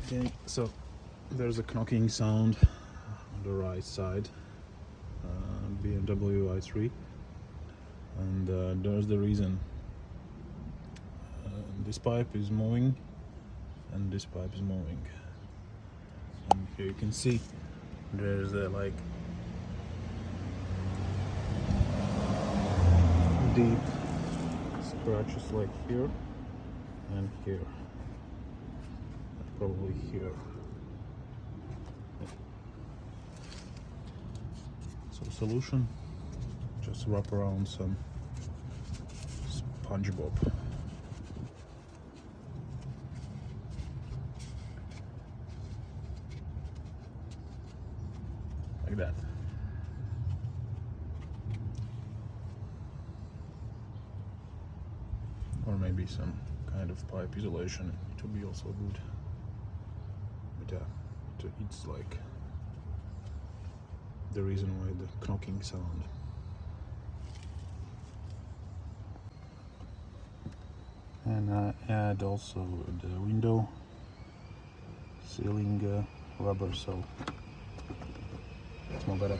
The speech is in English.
Okay, so there's a knocking sound on the right side, BMW i3, and there's the reason. This pipe is moving and this pipe is moving, and here you can see there's like deep scratches like here and here, probably here. So solution, just wrap around some SpongeBob. Like that. Or maybe some kind of pipe isolation, it would be also good. But it's like the reason why the knocking sound. And add also the window sealing rubber, so it's more better.